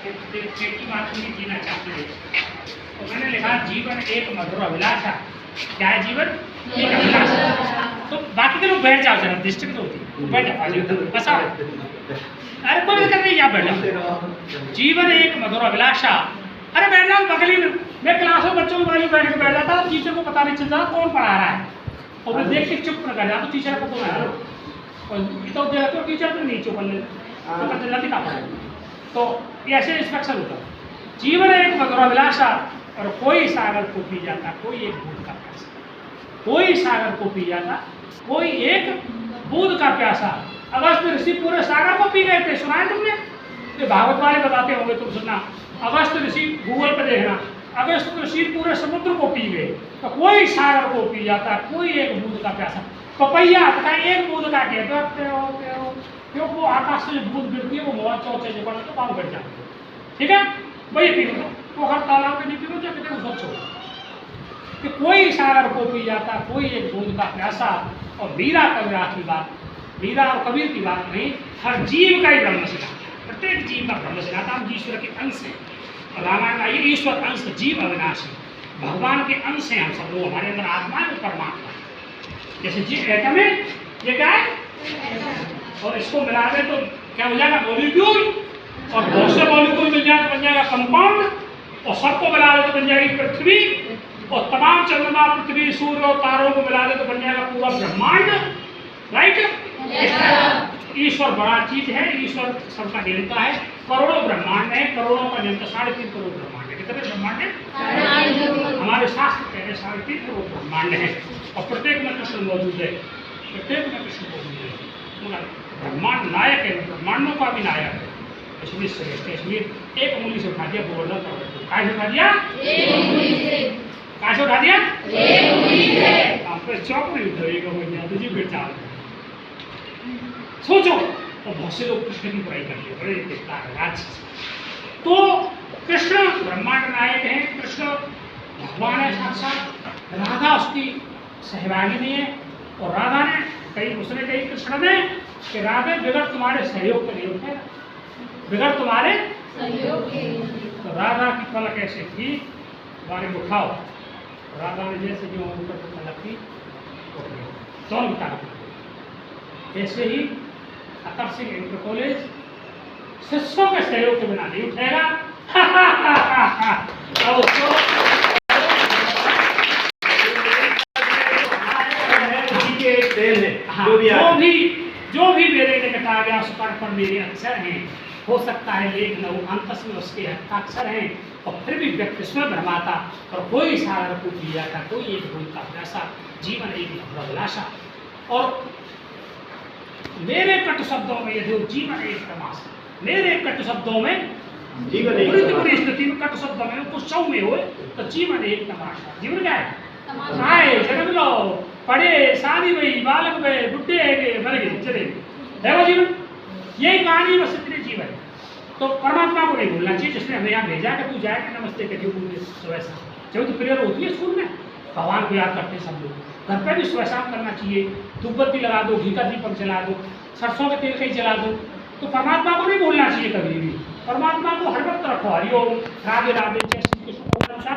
पेटी मात्र में जीना चाहते हैं। तो मैंने लिखा जीवन एक मधुर अभिलाषा। क्या है जीवन? एक अभिलाषा। तो बाकी के लोग बैठ जाओ जरा, डिस्ट्रिक्ट होती है, बैठ जाओ बस आओ। अरे कोई दिक्कत नहीं, यहाँ बैठ जाओ। जीवन एक मधुर अभिलाषा। अरे बैठ जाओ बगली में। मैं क्लास में बच्चों के बाजू बैठ के बैठ जाता, टीचर को पता नहीं चलता कौन पढ़ा रहा है, और मैं देख के चुप न कर जाता, तो टीचर को तो टीचर तो नहीं चुप कर ले, पता चल जाती कहाँ पढ़ाई। तो ऐसे इंस्ट्रक्शन होता है। जीवन एक मधुर अभिलाषा, और कोई सागर को पी जाता कोई एक बूंद का प्यासा। कोई सागर को पी जाता कोई एक बूंद का प्यासा। अगस्त ऋषि पूरे सागर को पी गए थे, सुना है तुमने? ये भागवत वाले बताते होंगे, तुम सुनना। अगस्त ऋषि गूगल पे देखना, अगस्त ऋषि पूरे समुद्र को पी गए। तो कोई सागर को पी जाता कोई एक बूंद का प्यासा। पपैया तथा एक बूंद का कहते हो क्यों? वो आकाश से बूंद गिरती है, वो बहुत चौचे जो तो पाँव गिर जाते हैं। ठीक है भाई, पी लो तो हर तालाब में नहीं पी लो, क्या कहते हैं स्वच्छ हो। कि कोई सागर को पी जाता कोई एक बूंद का प्यासा। और मीरा कबीरा की बात, मीरा और कबीर की बात नहीं, हर जीव का ही ब्रह्म सिद्धांत, प्रत्येक जीव का ब्रह्म सिद्धांत। हम ईश्वर के अंश हैं, और रामायण का ये ईश्वर अंश, जीव अविनाशी, भगवान के अंश हैं हम सब लोग। हमारे अंदर आत्मा है, वो परमात्मा है। जैसे जीव एटम है, ये क्या है? और इसको मिला दे तो क्या हो जाएगा? मॉलिक्यूल। और बहुत से मॉलिक्यूल मिल जाए तो बन जाएगा कंपाउंड, और सबको मिला दे तो बन जाएगी पृथ्वी, और तमाम चंद्रमा पृथ्वी सूर्य और तारों को मिला दे तो बन जाएगा पूरा ब्रह्मांड। राइट? ईश्वर बड़ा चीज है, ईश्वर सबका नियंता है। करोड़ों ब्रह्मांड है, करोड़ों का नियंता, 3.5 करोड़ ब्रह्मांड है। कितने ब्रह्मांड है? हमारे शास्त्र कह रहे 3.5 करोड़ ब्रह्मांड है, और प्रत्येक में कृष्ण मौजूद है, प्रत्येक में कृष्ण मौजूद है। ब्रह्मांड नायक है, ब्रह्मांडों का भी नायक है, इसलिए श्रेष्ठ है। इसलिए एक उंगली से उठा दिया गोवर्धन पर्वत। कहाँ से उठा दिया? कहाँ से उठा दिया? आप चौक नहीं उठेगा, तुझे बेटा सोचो। और बहुत से लोग कृष्ण की बुराई करते हैं, बड़े देखता है राक्षस। तो कृष्ण ब्रह्मांड नायक है, कृष्ण भगवान है साक्षात। राधा उसकी सहभागिनी है, और राधा ने कही, उसने कही कृष्ण ने कि राधे बगैर तुम्हारे सहयोग के नहीं उठेगा, बगैर तुम्हारे सहयोग के। तो राधा की पलक ऐसे थी, तुम्हारे में उठाओ। राधा ने जैसे जो ऊपर की पलक थी उठ गई, दोनों उठा। ऐसे ही अतर सिंह इंटर कॉलेज शिष्यों के सहयोग के बिना नहीं उठेगा। अब उसको जो भी मेरे निकट आ गया उस पर मेरे अक्षर हैं। हो सकता है लेख न हो, अंतस में उसके हस्ताक्षर हैं, और फिर भी व्यक्ति स्वयं भ्रमाता, और कोई सागर को पी जाता कोई एक बूंद का प्यासा। जीवन एक अभिलाषा। और मेरे कट शब्दों में यदि जीवन एक तमाशा, मेरे कट शब्दों में जीवन एक बुरी स्थिति में, कट शब्दों में कुछ सौ में हो तो जीवन एक तमाशा। जीवन क्या है? आए जन्म लो, पढ़े, शादी हुई, बालक हुए, बुढ़े गए, मर गए, चले देखो जीवन। यही कहानी बस इतने जीवन। तो परमात्मा को नहीं भूलना चाहिए, जिसने हमें यहाँ भेजा कि तू जाए कि नमस्ते करिए सुबह शाम। जब तो प्रेयर होती है स्कूल में, भगवान को याद करते हैं सब लोग। घर पे भी सुबह शाम करना चाहिए, धूपबत्ती लगा दो, घी का दीपक जला दो, सरसों के तेल का ही जला दो। तो परमात्मा को नहीं भूलना चाहिए कभी भी। परमात्मा को हर वक्त रखो, हरिओम, राधे राधे, जय श्री कृष्ण,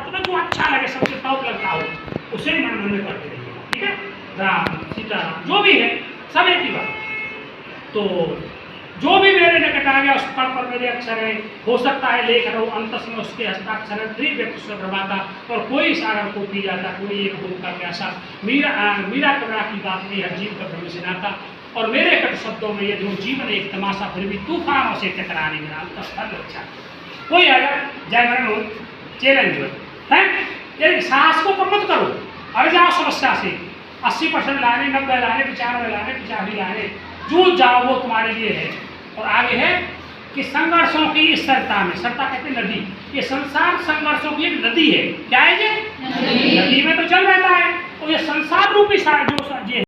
तुम्हें जो अच्छा लगे, सबसे टॉप लगता हो उसे मन में करते रहिए। ठीक है? राम सीता जो भी है सब एक ही बात। तो जो भी मेरे निकट आ गया उस पर मेरे अक्षर है। हो सकता है लेख रहो, अंतस में उसके हस्ताक्षर है। त्रि व्यक्ति से प्रभाता, और कोई सागर को पी जाता कोई एक बूंद का प्यासा। मीरा कबीरा की बात नहीं, हर जीव का ब्रह्म सिद्धांत। और मेरे कट शब्दों में ये जो जीवन एक तमाशा, फिर भी तूफानों से टकराने मेरा अंतस्थल अच्छा। कोई अगर जागरण हो, चैलेंज हो, है साहस को कम मत करो। अरे जाओ समस्या से 80% लाने, 90 लाने, 95 लाने, 85 लाने, जूझ जाओ, वो तुम्हारे लिए है। और आगे है कि संघर्षों की इस सरता में, सरता कहते हैं नदी, ये संसार संघर्षों की एक नदी है। क्या है ये? नदी में तो चल रहता है, और ये संसार रूपी जो ये